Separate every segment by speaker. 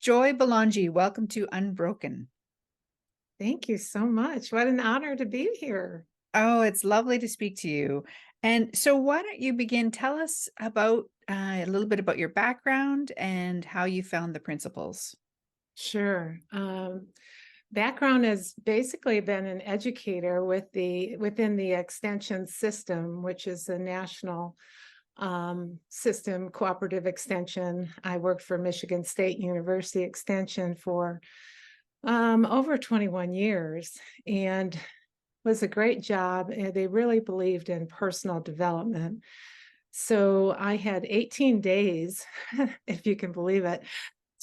Speaker 1: Joy Belonga, welcome to Unbroken.
Speaker 2: Thank you so much. What an honor to be here.
Speaker 1: Oh, it's lovely to speak to you. And so, why don't you begin? Tell us about a little bit about your background and how you found the principles.
Speaker 2: Sure. Background has basically been an educator within the extension system, which is a national system, cooperative extension. I worked for Michigan State University Extension for over 21 years, and was a great job. And they really believed in personal development. So I had 18 days, if you can believe it,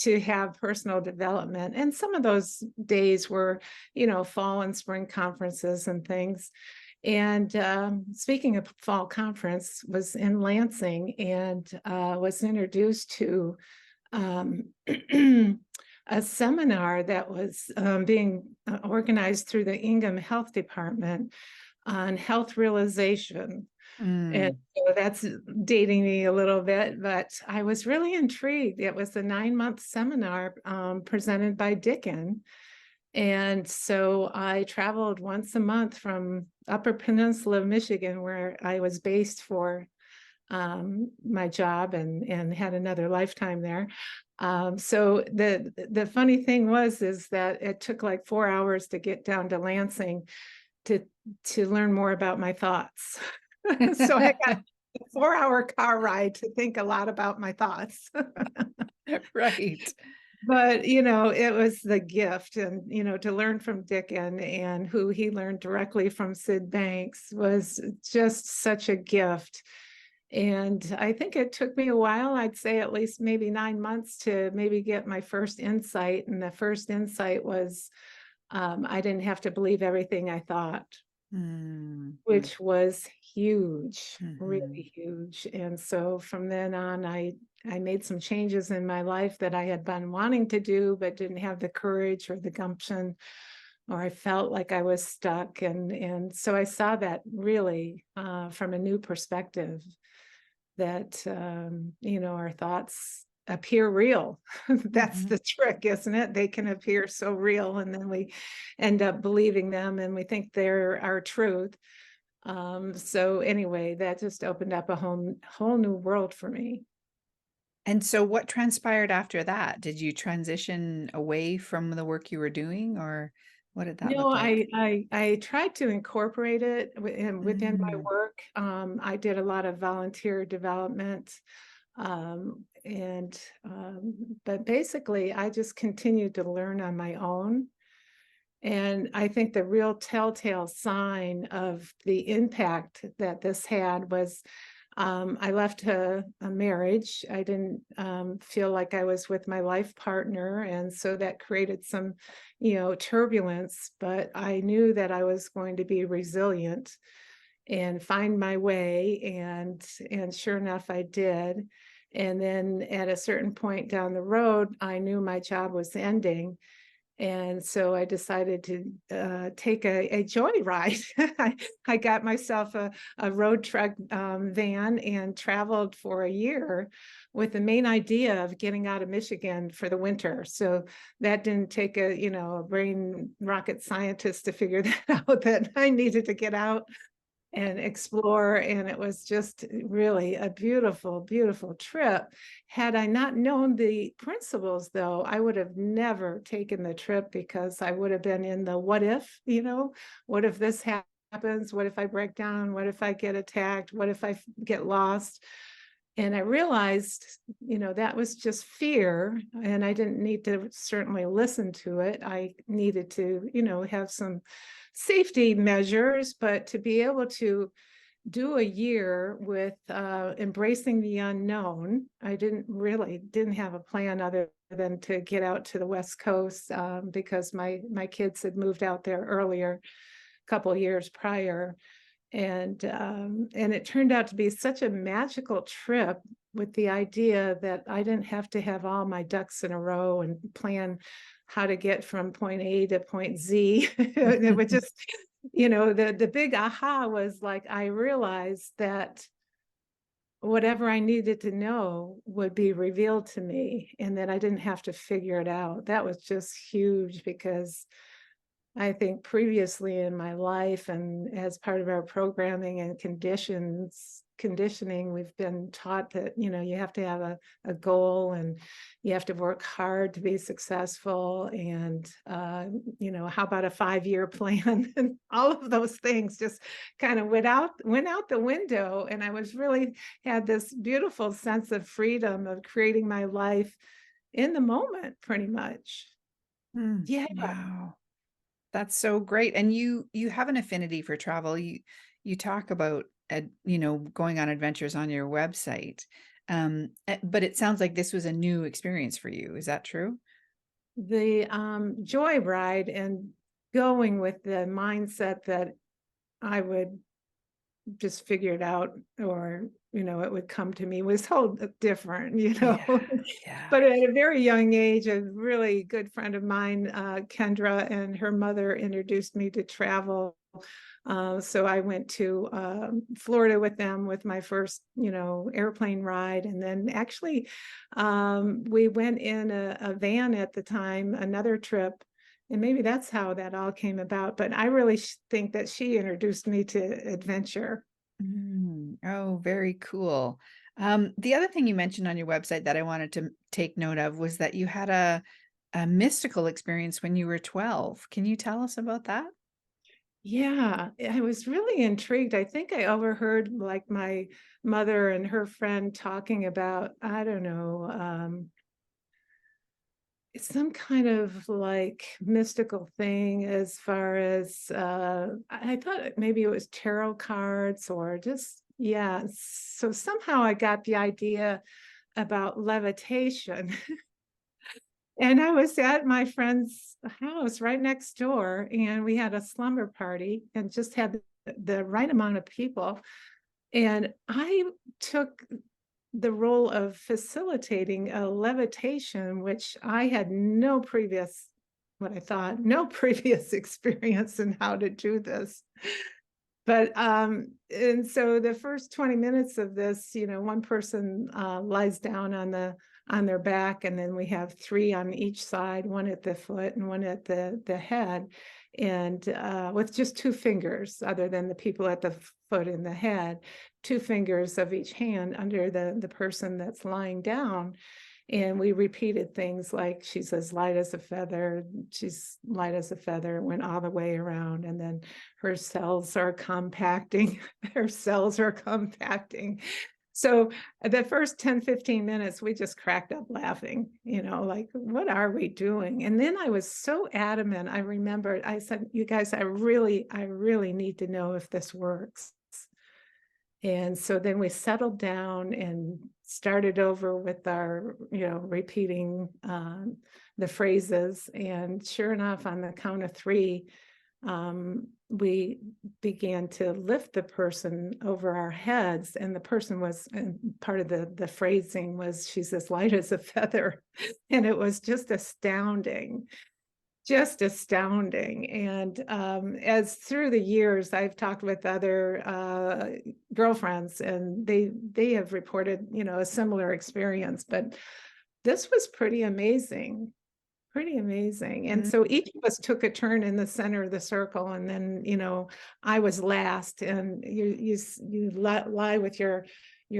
Speaker 2: to have personal development. And some of those days were, fall and spring conferences and things. And speaking of fall conference, was in Lansing and was introduced to um, a seminar that was being organized through the Ingham Health Department on health realization. And
Speaker 1: Mm.
Speaker 2: so that's dating me a little bit, but I was really intrigued. It was a 9-month seminar presented by Dickin. And so I traveled once a month from Upper Peninsula of Michigan, where I was based for my job and had another lifetime there. So the funny thing is that it took like 4 hours to get down to Lansing to learn more about my thoughts. So I got a 4-hour car ride to think a lot about my thoughts.
Speaker 1: Right.
Speaker 2: But, it was the gift. And, to learn from Dickin and who he learned directly from Sid Banks was just such a gift. And I think it took me a while, I'd say at least maybe 9 months to maybe get my first insight. And the first insight was I didn't have to believe everything I thought,
Speaker 1: Mm.
Speaker 2: which was huge,
Speaker 1: Mhm.
Speaker 2: really huge. And so from then on, I made some changes in my life that I had been wanting to do, but didn't have the courage or the gumption, or I felt like I was stuck. And so I saw that really from a new perspective, that our thoughts appear real. That's
Speaker 1: Mhm.
Speaker 2: the trick, isn't it? They can appear so real, and then we end up believing them and we think they're our truth. So anyway, that just opened up a whole new world for me.
Speaker 1: And so, what transpired after that? Did you transition away from the work you were doing, or what did that
Speaker 2: No,
Speaker 1: look like?
Speaker 2: I tried to incorporate it within my
Speaker 1: Mm.
Speaker 2: work. I did a lot of volunteer development, but basically, I just continued to learn on my own. And I think the real telltale sign of the impact that this had was I left a marriage. I didn't feel like I was with my life partner. And so that created some, turbulence. But I knew that I was going to be resilient and find my way. And sure enough, I did. And then at a certain point down the road, I knew my job was ending. And so I decided to take a joyride. I got myself a road truck van and traveled for a year with the main idea of getting out of Michigan for the winter. So that didn't take a brain rocket scientist to figure that out, that I needed to get out and explore. And it was just really a beautiful, beautiful trip. Had I not known the principles, though, I would have never taken the trip, because I would have been in the what if, what if this happens? What if I break down? What if I get attacked? What if I get lost? And I realized, that was just fear, and I didn't need to certainly listen to it. I needed to, have some safety measures, but to be able to do a year with embracing the unknown. I didn't have a plan other than to get out to the West Coast, because my kids had moved out there earlier, a couple of years prior. And it turned out to be such a magical trip, with the idea that I didn't have to have all my ducks in a row and plan how to get from point A to point Z. It would just, the big aha was like, I realized that whatever I needed to know would be revealed to me, and that I didn't have to figure it out. That was just huge because I think previously in my life and as part of our programming and conditioning, we've been taught that, you have to have a goal and you have to work hard to be successful. And, how about a 5-year plan? And all of those things just kind of went out the window. And I was really had this beautiful sense of freedom of creating my life in the moment, pretty much.
Speaker 1: Mm,
Speaker 2: Yeah.
Speaker 1: wow. That's so great. And you have an affinity for travel. You talk about going on adventures on your website. But it sounds like this was a new experience for you. Is that true?
Speaker 2: The joy ride and going with the mindset that I would just figure it out, or it would come to me, was so different.
Speaker 1: Yeah. Yeah.
Speaker 2: But at a very young age, a really good friend of mine, Kendra, and her mother introduced me to travel. So I went to Florida with them with my first, airplane ride. And then actually, we went in a van at the time, another trip. And maybe that's how that all came about. But I really think that she introduced me to adventure.
Speaker 1: Mm, oh, very cool. The other thing you mentioned on your website that I wanted to take note of was that you had a mystical experience when you were 12. Can you tell us about that?
Speaker 2: Yeah, I was really intrigued. I think I overheard like my mother and her friend talking about, I don't know, it's some kind of like mystical thing as far as I thought maybe it was tarot cards or just, yeah. So somehow I got the idea about levitation. And I was at my friend's house right next door, and we had a slumber party and just had the right amount of people. And I took the role of facilitating a levitation, which I had no previous, what I thought, no previous experience in how to do this. But and so the first 20 minutes of this, one person lies down on their back, and then we have three on each side, one at the foot and one at the head, and with just two fingers, other than the people at the foot and the head, two fingers of each hand under the person that's lying down. And we repeated things like, she's as light as a feather, she's light as a feather, went all the way around. And then her cells are compacting, her cells are compacting. So the first 10-15 minutes, we just cracked up laughing, like, what are we doing? And then I was so adamant. I remembered, I said, you guys, I really need to know if this works. And so then we settled down and started over with our, repeating the phrases. And sure enough, on the count of three, we began to lift the person over our heads. And the person was, and part of the phrasing was, she's as light as a feather. And it was just astounding. Just astounding. And as through the years, I've talked with other girlfriends, and they have reported, a similar experience. But this was pretty amazing, pretty amazing. And
Speaker 1: Mm,
Speaker 2: so each of us took a turn in the center of the circle, and then, I was last, and you lie with your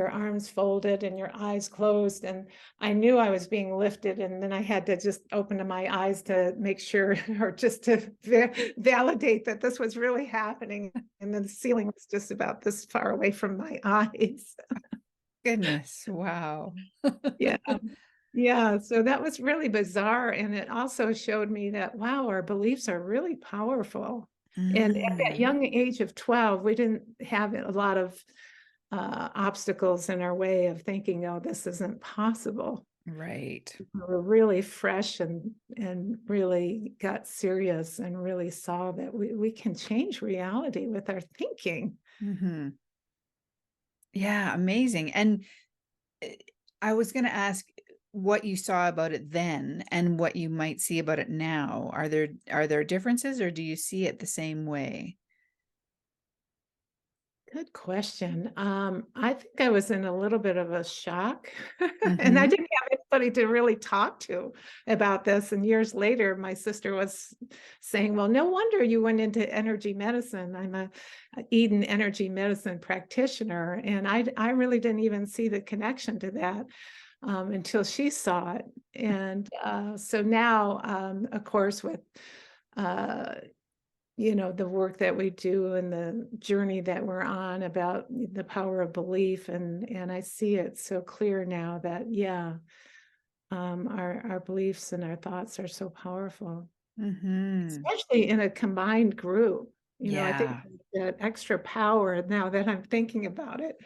Speaker 2: arms folded and your eyes closed. And I knew I was being lifted, and then I had to just open my eyes to make sure, or just to validate that this was really happening. And then the ceiling was just about this far away from my eyes.
Speaker 1: goodness. Wow.
Speaker 2: Yeah. Yeah, so that was really bizarre. And it also showed me that, wow, our beliefs are really powerful. And at that
Speaker 1: Mm,
Speaker 2: young age of 12, we didn't have a lot of obstacles in our way of thinking, oh, this isn't possible.
Speaker 1: right.
Speaker 2: We were really fresh and really got serious and really saw that we can change reality with our thinking.
Speaker 1: Hmm. Yeah, amazing. And eh, I was going to ask what you saw about it then and what you might see about it now. Are there differences, or do you see it the same way?
Speaker 2: Good question. I think I was in a little bit of a shock, and I
Speaker 1: Mhm.
Speaker 2: didn't have anybody to really talk to about this. And years later, my sister was saying, "Well, no wonder you went into energy medicine." I'm a Eden energy medicine practitioner, and I really didn't even see the connection to that until she saw it. And so now, of course, with uh, the work that we do and the journey that we're on about the power of belief, and I see it so clear now that yeah, our beliefs and our thoughts are so powerful,
Speaker 1: Mhm.
Speaker 2: especially in a combined group. I think
Speaker 1: Yeah.
Speaker 2: that extra power now that I'm thinking about it.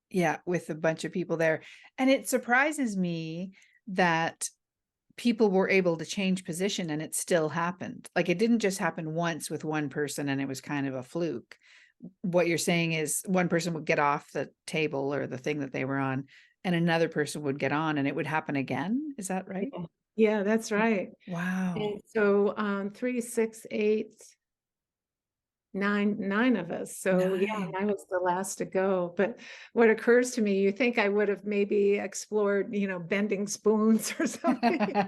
Speaker 1: Yeah, with a bunch of people there. And it surprises me that people were able to change position and it still happened. Like, it didn't just happen once with one person and it was kind of a fluke. What you're saying is one person would get off the table or the thing that they were on, and another person would get on and it would happen again. Is that right?
Speaker 2: Yeah, yeah, that's right.
Speaker 1: Wow.
Speaker 2: And so 3, 6, 8, 9 of us. So yeah, and
Speaker 1: 9.
Speaker 2: I was the last to go. But what occurs to me, you think I would have maybe explored, bending spoons or something.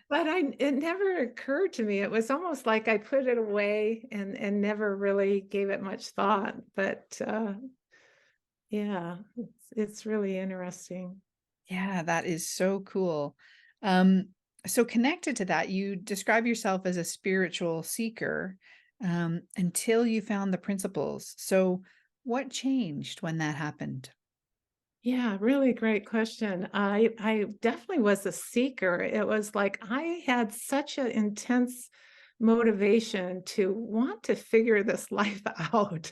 Speaker 2: But it never occurred to me. It was almost like I put it away and never really gave it much thought. But yeah, it's really interesting.
Speaker 1: Yeah, that is so cool. Um, so connected to that, you describe yourself as a spiritual seeker, until you found the principles. So what changed when that happened?
Speaker 2: Yeah, really great question. I definitely was a seeker. It was like I had such an intense motivation to want to figure this life out.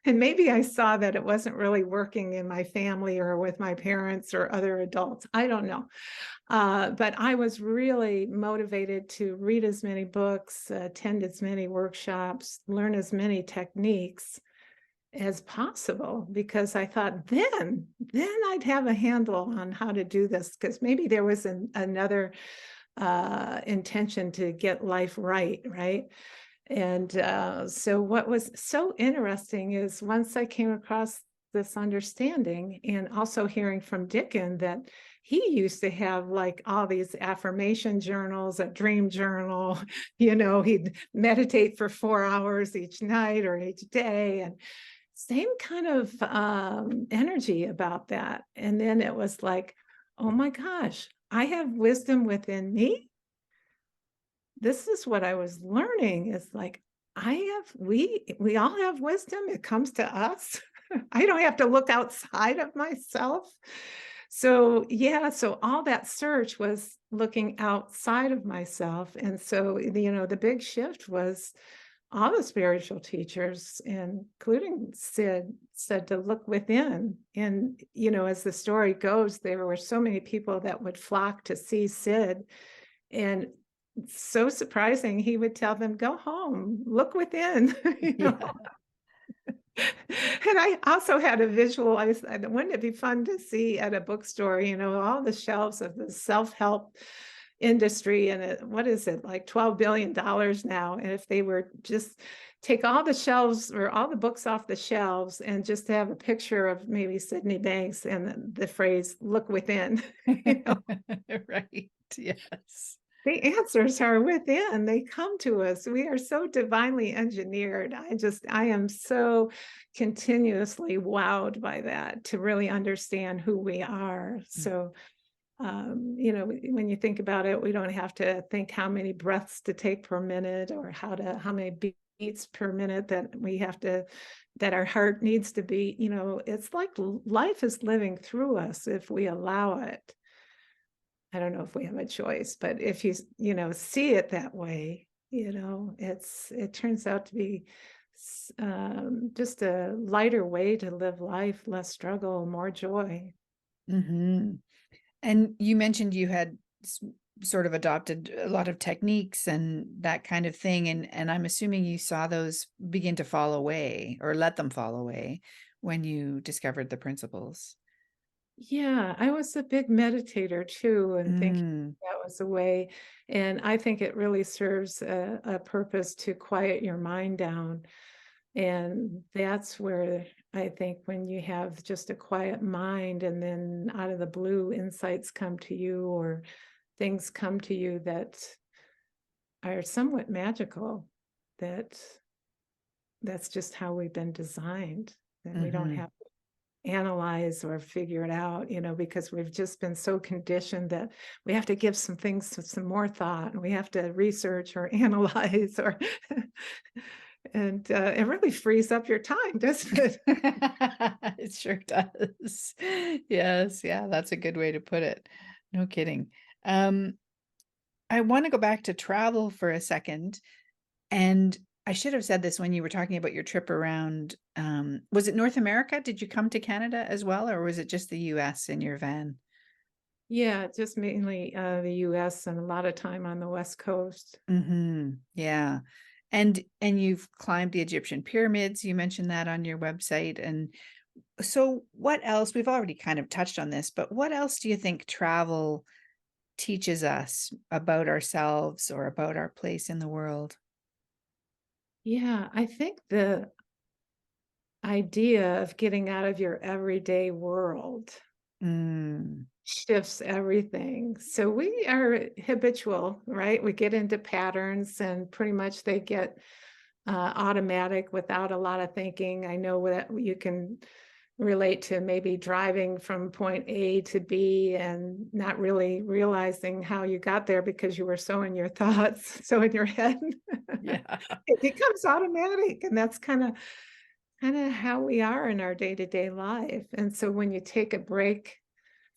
Speaker 2: And maybe I saw that it wasn't really working in my family or with my parents or other adults. I don't know. But I was really motivated to read as many books, attend as many workshops, learn as many techniques as possible, because I thought then I'd have a handle on how to do this, because maybe there was another intention to get life right. And so what was so interesting is once I came across this understanding, and also hearing from Dickon that he used to have like all these affirmation journals, a dream journal, he'd meditate for 4 hours each night or each day, and same kind of energy about that. And then it was like, oh my gosh, I have wisdom within me. This is what I was learning, is like, we all have wisdom. It comes to us. I don't have to look outside of myself. So yeah, so all that search was looking outside of myself. And so, the big shift was all the spiritual teachers, including Sid, said to look within. And, as the story goes, there were so many people that would flock to see Sid. And so surprising, he would tell them, go home, look within.
Speaker 1: Yeah.
Speaker 2: And I also had a visual. Wouldn't it be fun to see at a bookstore, all the shelves of the self-help industry, and what is it, like $12 billion now? And if they were just take all the shelves or all the books off the shelves and just have a picture of maybe Sydney Banks and the phrase "look within," you know,
Speaker 1: Right. Yes.
Speaker 2: the answers are within. They come to us. We are so divinely engineered. I am so continuously wowed by that, to really understand who we are. So, when you think about it, we don't have to think how many breaths to take per minute, or how many beats per minute that our heart needs to be. It's like life is living through us if we allow it. I don't know if we have a choice, but if see it that way, it turns out to be just a lighter way to live life, less struggle, more joy.
Speaker 1: Mhm. And you mentioned you had sort of adopted a lot of techniques and that kind of thing. And I'm assuming you saw those begin to fall away or let them fall away when you discovered the principles.
Speaker 2: Yeah, I was a big meditator too, and thinking
Speaker 1: Mm,
Speaker 2: that was a way. And I think it really serves a purpose to quiet your mind down. And that's where I think when you have just a quiet mind and then out of the blue, insights come to you or things come to you that are somewhat magical, that that's just how we've been designed. And we don't
Speaker 1: mhm.
Speaker 2: have analyze or figure it out, because we've just been so conditioned that we have to give some things some more thought and we have to research or analyze or and it really frees up your time, doesn't it?
Speaker 1: It sure does. Yes, yeah, that's a good way to put it. No kidding. Um, I wanna go back to travel for a second, and I should have said this when you were talking about your trip around, was it North America? Did you come to Canada as well, or was it just the US in your van?
Speaker 2: Yeah, just mainly the US and a lot of time on the West Coast.
Speaker 1: Mhm, yeah. And you've climbed the Egyptian pyramids, you mentioned that on your website, and so what else we've already kind of touched on this, but what else do you think travel teaches us about ourselves or about our place in the world?
Speaker 2: Yeah, I think the idea of getting out of your everyday world
Speaker 1: Mm,
Speaker 2: shifts everything. So we are habitual, right? We get into patterns and pretty much they get automatic without a lot of thinking. I know that you can relate to maybe driving from point A to B and not really realizing how you got there because you were so in your thoughts, so in your head.
Speaker 1: yeah.
Speaker 2: It becomes automatic, and that's kind of how we are in our day-to-day life. And so when you take a break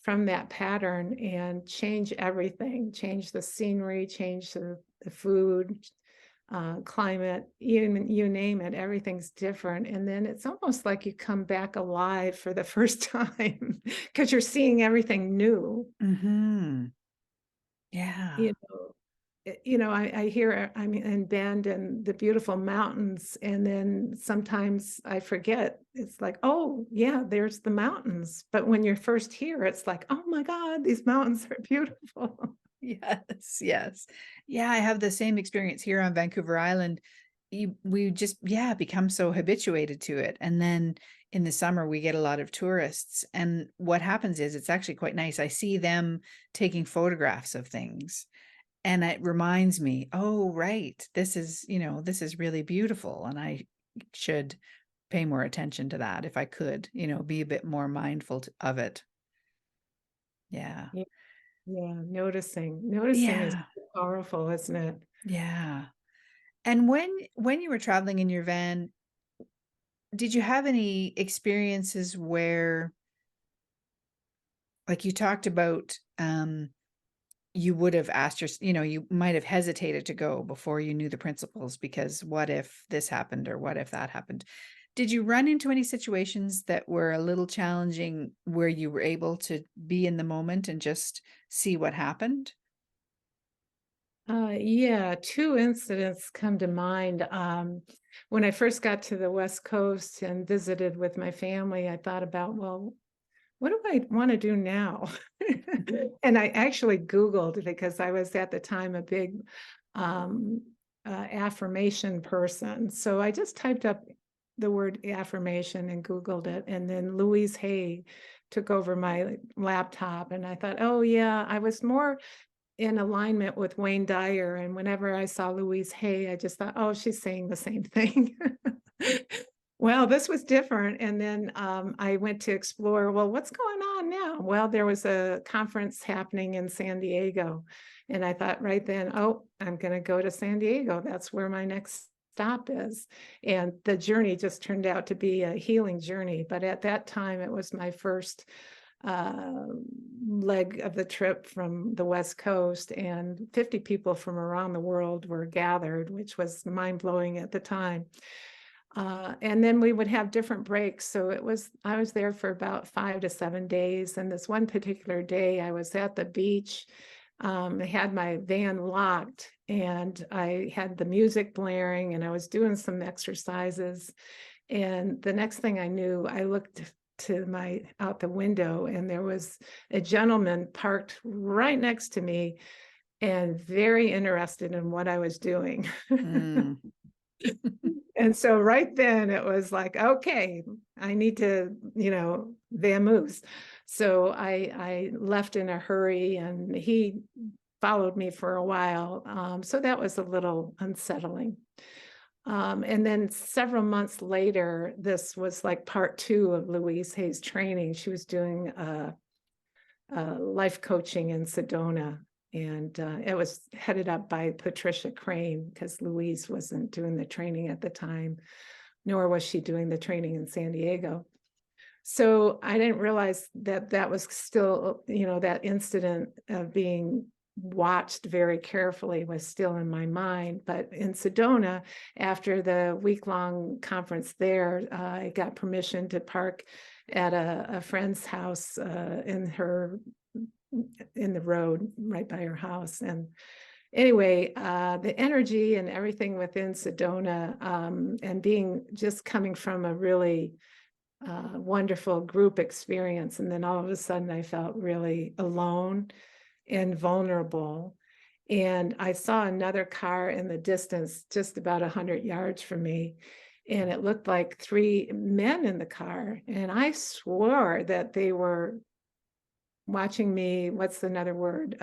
Speaker 2: from that pattern and change everything, change the scenery, change the food, climate, you name it, everything's different. And then it's almost like you come back alive for the first time because you're seeing everything new.
Speaker 1: Mhm. Yeah.
Speaker 2: You know, I hear I'm in Bend and the beautiful mountains, and then sometimes I forget. It's like, oh yeah, there's the mountains. But when you're first here, it's like, oh my God, these mountains are beautiful.
Speaker 1: Yes, yes. Yeah, I have the same experience here on Vancouver Island. We just, yeah, become so habituated to it. And then in the summer, we get a lot of tourists. And what happens is it's actually quite nice. I see them taking photographs of things. And it reminds me, oh, right, this is really beautiful. And I should pay more attention to that if I could, be a bit more mindful of it. Yeah.
Speaker 2: Yeah, yeah, noticing is
Speaker 1: Yeah.
Speaker 2: powerful, isn't it?
Speaker 1: Yeah. And when you were traveling in your van, did you have any experiences where like you talked about you would have asked you might have hesitated to go before you knew the principles because what if this happened or what if that happened? Did you run into any situations that were a little challenging where you were able to be in the moment and just see what happened?
Speaker 2: Yeah, two incidents come to mind. When I first got to the West Coast and visited with my family, I thought about, well, what do I want to do now? And I actually Googled because I was at the time a big um, affirmation person. So I just typed up the word affirmation and Googled it. And then Louise Hay took over my laptop. And I thought, oh, yeah, I was more in alignment with Wayne Dyer. And whenever I saw Louise Hay, I just thought, oh, she's saying the same thing. Well, this was different. And then I went to explore, well, what's going on now? Well, there was a conference happening in San Diego. And I thought right then, oh, I'm going to go to San Diego. That's where my next stop is. And the journey just turned out to be a healing journey. But at that time, it was my first uh, leg of the trip from the West Coast, and 50 people from around the world were gathered, which was mind blowing at the time. And then we would have different breaks. So I was there for about 5 to 7 days. And this one particular day, I was at the beach. I had my van locked and I had the music blaring and I was doing some exercises. And the next thing I knew, I looked to my out the window, and there was a gentleman parked right next to me and very interested in what I was doing.
Speaker 1: Mm.
Speaker 2: And so right then it was like, okay, I need to, vamoose. So I left in a hurry, and he followed me for a while. So that was a little unsettling. And then several months later, this was like part two of Louise Hay's training. She was doing life coaching in Sedona, and it was headed up by Patricia Crane, because Louise wasn't doing the training at the time, nor was she doing the training in San Diego. So I didn't realize that that was still, that incident of being watched very carefully was still in my mind. But in Sedona, after the week-long conference there, I got permission to park at a friend's house in the road right by her house. And anyway, the energy and everything within Sedona, and being just coming from a really wonderful group experience. And then all of a sudden I felt really alone and vulnerable. And I saw another car in the distance, just about 100 yards from me. And it looked like three men in the car. And I swore that they were watching me. What's another word?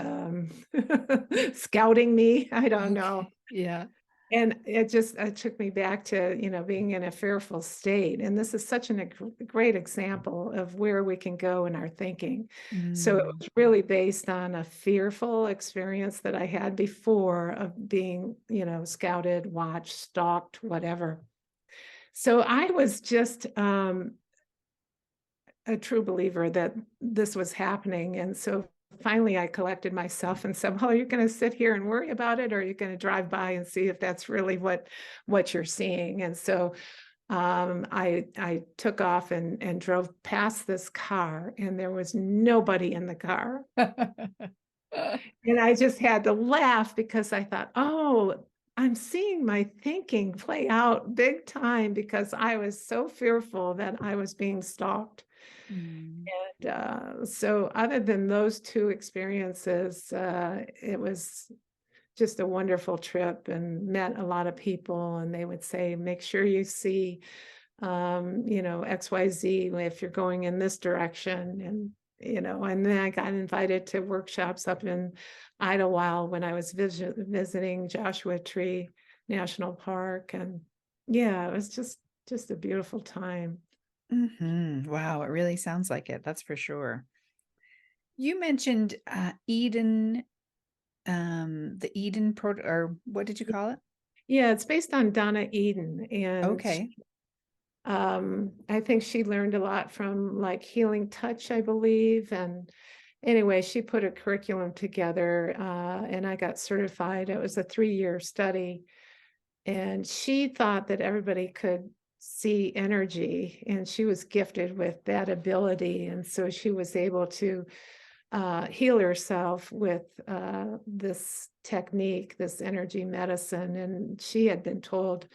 Speaker 2: Scouting me. I don't know.
Speaker 1: Okay. Yeah.
Speaker 2: And it took me back to, being in a fearful state. And this is such a great example of where we can go in our thinking. So it
Speaker 1: Mm.
Speaker 2: was really based on a fearful experience that I had before of being, scouted, watched, stalked, whatever. So I was just a true believer that this was happening. And so finally I collected myself and said, well, are you going to sit here and worry about it, or are you going to drive by and see if that's really what you're seeing? And so I took off and drove past this car, and there was nobody in the car. And I just had to laugh, because I thought, oh, I'm seeing my thinking play out big time, because I was so fearful that I was being stalked.
Speaker 1: Mm.
Speaker 2: And so other than those two experiences, it was just a wonderful trip, and met a lot of people, and they would say, make sure you see, XYZ if you're going in this direction. And then I got invited to workshops up in Idlewild when I was visiting Joshua Tree National Park. And yeah, it was just a beautiful time.
Speaker 1: Wow, it really sounds like it. That's for sure. You mentioned Eden, the Eden or what did you call it?
Speaker 2: Yeah, it's based on Donna Eden, and
Speaker 1: Okay.
Speaker 2: I think she learned a lot from like Healing Touch, I believe. And anyway, she put a curriculum together, and I got certified. It was a 3-year study, and she thought that everybody could see energy, and she was gifted with that ability. And so she was able to heal herself with this technique, this energy medicine. And she had been told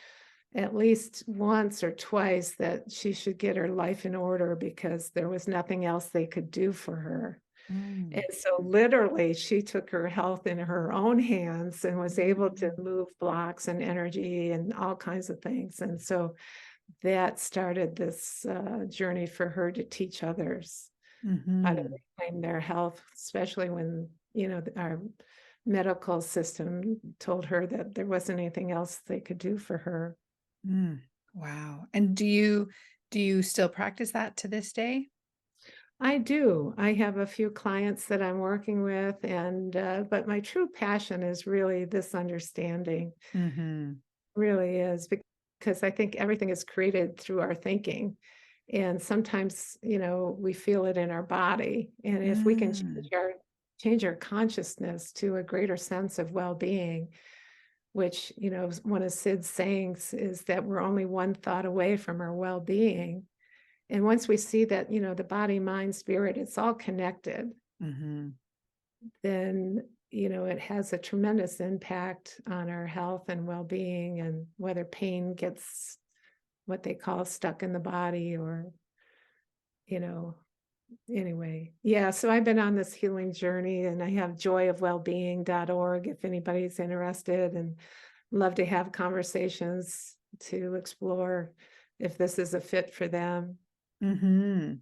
Speaker 2: at least once or twice that she should get her life in order, because there was nothing else they could do for her. And
Speaker 1: Mm.
Speaker 2: so literally she took her health in her own hands and was able to
Speaker 1: Mm.
Speaker 2: move blocks and energy and all kinds of things. And so that started this journey for her to teach others how to
Speaker 1: Mhm.
Speaker 2: reclaim their health, especially when, our medical system told her that there wasn't anything else they could do for her.
Speaker 1: Mm. Wow. And do you still practice that to this day?
Speaker 2: I do. I have a few clients that I'm working with, and but my true passion is really this understanding,
Speaker 1: Mhm.
Speaker 2: really is, because I think everything is created through our thinking. And sometimes, we feel it in our body. And if we can
Speaker 1: Mm.
Speaker 2: change our consciousness to a greater sense of well-being, which, one of Sid's sayings is that we're only one thought away from our well-being. And once we see that, the body, mind, spirit, it's all connected,
Speaker 1: Mhm.
Speaker 2: then, it has a tremendous impact on our health and well-being, and whether pain gets what they call stuck in the body, or you know, anyway, yeah, so I've been on this healing journey and I have joyofwellbeing.org if anybody's interested, and love to have conversations to explore if this is a fit for them.
Speaker 1: Hmm.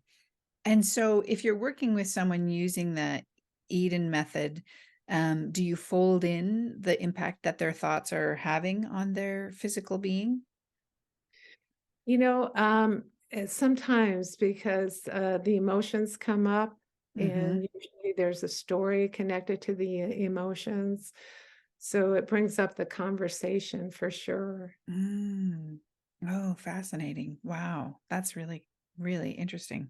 Speaker 1: And so if you're working with someone using the Eden method, do you fold in the impact that their thoughts are having on their physical being?
Speaker 2: You know, sometimes because the emotions come up,
Speaker 1: Hmm.
Speaker 2: and usually there's a story connected to the emotions. So it brings up the conversation for sure.
Speaker 1: Mm. Oh, fascinating. Wow. That's really, really interesting.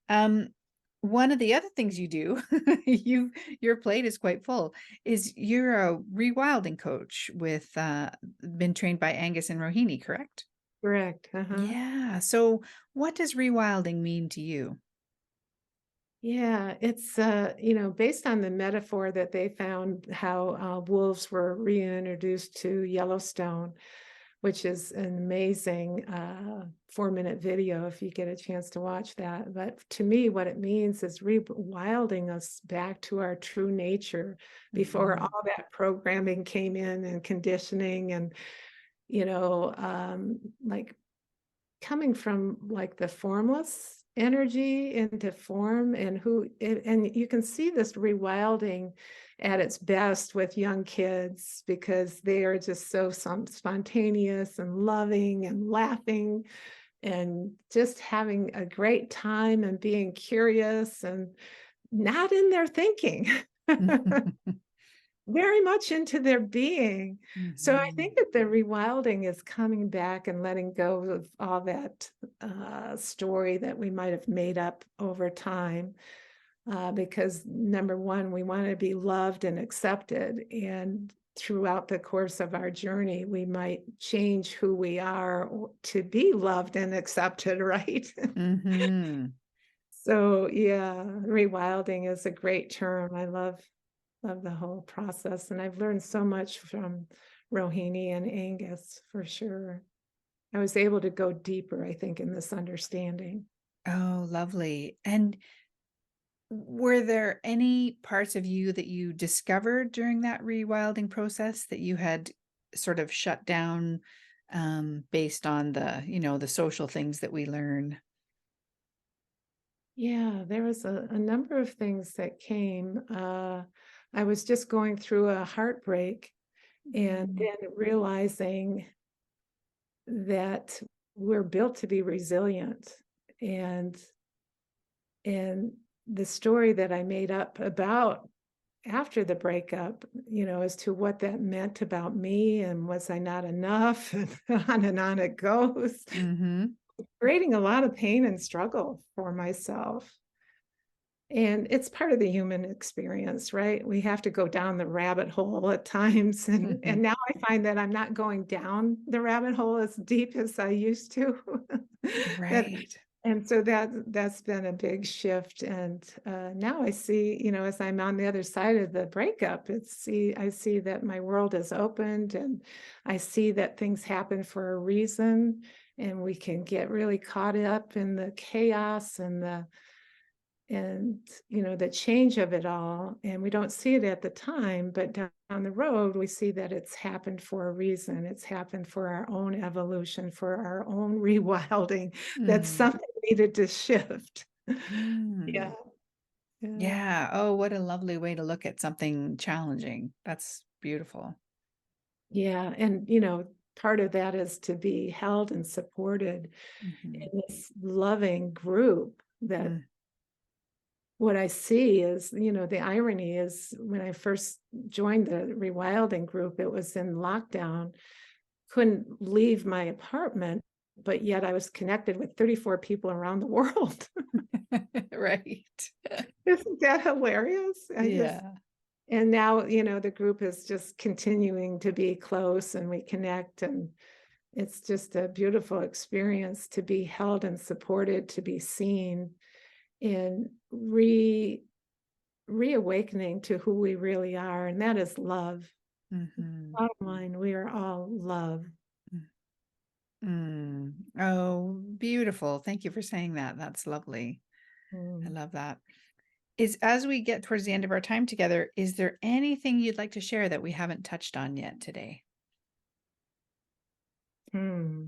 Speaker 1: Um, one of the other things you do, your plate is quite full, is you're a rewilding coach with been trained by Angus and Rohini, correct?
Speaker 2: Correct. Uh-huh.
Speaker 1: Yeah. So what does rewilding mean to you?
Speaker 2: Yeah, it's based on the metaphor that they found how wolves were reintroduced to Yellowstone, which is an amazing 4-minute video if you get a chance to watch that. But to me, what it means is rewilding us back to our true nature before
Speaker 1: Mhm.
Speaker 2: all that programming came in and conditioning and, like coming from like the formless energy into form, and you can see this rewilding at its best with young kids because they are just so spontaneous and loving and laughing and just having a great time and being curious and not in their thinking. Very much into their being. So I think
Speaker 1: Mhm.
Speaker 2: that the rewilding is coming back and letting go of all that story that we might have made up over time. Because number one, we want to be loved and accepted. And throughout the course of our journey, we might change who we are to be loved and accepted, right?
Speaker 1: Mhm.
Speaker 2: So yeah, rewilding is a great term. I love the whole process, and I've learned so much from Rohini and Angus for sure. I was able to go deeper, I think, in this understanding.
Speaker 1: Oh, lovely. And were there any parts of you that you discovered during that rewilding process that you had sort of shut down based on the social things that we learn?
Speaker 2: Yeah, there was a number of things that came. I was just going through a heartbreak and
Speaker 1: Mm.
Speaker 2: then realizing that we're built to be resilient, and and the story that I made up about after the breakup, as to what that meant about me and was I not enough, and on it goes,
Speaker 1: Mhm.
Speaker 2: creating a lot of pain and struggle for myself. And it's part of the human experience, right? We have to go down the rabbit hole at times. And
Speaker 1: Mhm.
Speaker 2: now I find that I'm not going down the rabbit hole as deep as I used to. that
Speaker 1: Right.
Speaker 2: and so that's been a big shift. And now I see, as I'm on the other side of the breakup, I see that my world is opened, and I see that things happen for a reason, and we can get really caught up in the chaos and the change of it all, and we don't see it at the time, but down the road we see that it's happened for a reason. It's happened for our own evolution, for our own rewilding, that
Speaker 1: Mm.
Speaker 2: something needed to shift. Yeah,
Speaker 1: Mm.
Speaker 2: yeah,
Speaker 1: Yeah. Oh, what a lovely way to look at something challenging. That's beautiful.
Speaker 2: yeah. And part of that is to be held and supported
Speaker 1: Mhm.
Speaker 2: in this loving group. That
Speaker 1: Mm.
Speaker 2: what I see is, the irony is, when I first joined the rewilding group, it was in lockdown, couldn't leave my apartment, but yet I was connected with 34 people around the world.
Speaker 1: Right.
Speaker 2: Isn't that hilarious?
Speaker 1: Yeah.
Speaker 2: And now, the group is just continuing to be close and we connect, and it's just a beautiful experience to be held and supported, to be seen, and reawakening to who we really are, and that is love.
Speaker 1: Mhm.
Speaker 2: Bottom line, we are all love.
Speaker 1: Mm. Mm. Oh, beautiful. Thank you for saying that. That's lovely. I
Speaker 2: Mm.
Speaker 1: love that. Is as we get towards the end of our time together, is there anything you'd like to share that we haven't touched on yet today?
Speaker 2: Hmm.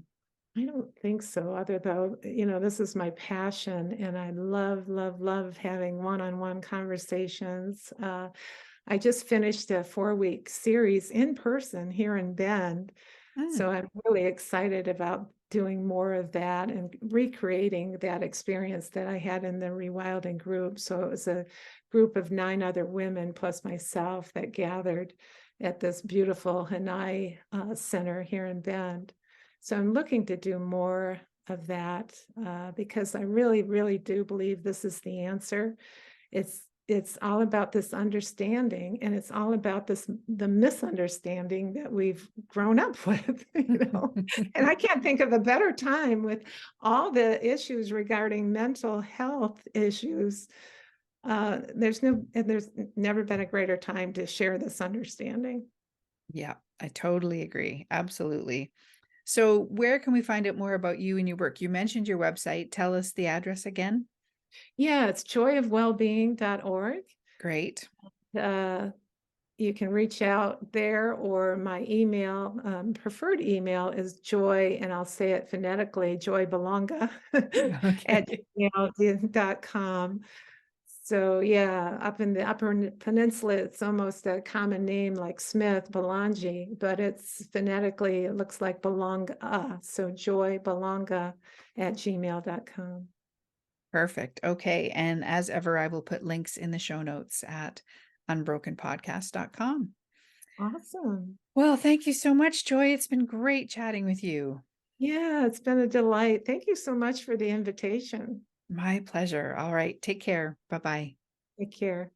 Speaker 2: I don't think so, other though, this is my passion and I love, love, love having one-on-one conversations. I just finished a 4-week series in person here in Bend.
Speaker 1: Mm.
Speaker 2: So I'm really excited about doing more of that and recreating that experience that I had in the rewilding group. So it was a group of 9 other women plus myself that gathered at this beautiful Hanai center here in Bend. So I'm looking to do more of that because I really, really do believe this is the answer. It's all about this understanding, and it's all about the misunderstanding that we've grown up with, And I can't think of a better time with all the issues regarding mental health issues. There's never been a greater time to share this understanding.
Speaker 1: Yeah, I totally agree. Absolutely. So, where can we find out more about you and your work? You mentioned your website. Tell us the address again.
Speaker 2: Yeah, it's joyofwellbeing.org.
Speaker 1: Great.
Speaker 2: Uh, you can reach out there, or my email, preferred email is joy, and I'll say it phonetically, Joy Belonga at
Speaker 1: Okay.
Speaker 2: gmail.com. So yeah, up in the Upper Peninsula, it's almost a common name like Smith, Belangi, but it's phonetically, it looks like Belonga. So Joy Belonga at gmail.com.
Speaker 1: Perfect. Okay. And as ever, I will put links in the show notes at unbrokenpodcast.com.
Speaker 2: Awesome.
Speaker 1: Well, thank you so much, Joy. It's been great chatting with you.
Speaker 2: Yeah, it's been a delight. Thank you so much for the invitation.
Speaker 1: My pleasure. All right. Take care. Bye bye.
Speaker 2: Take care.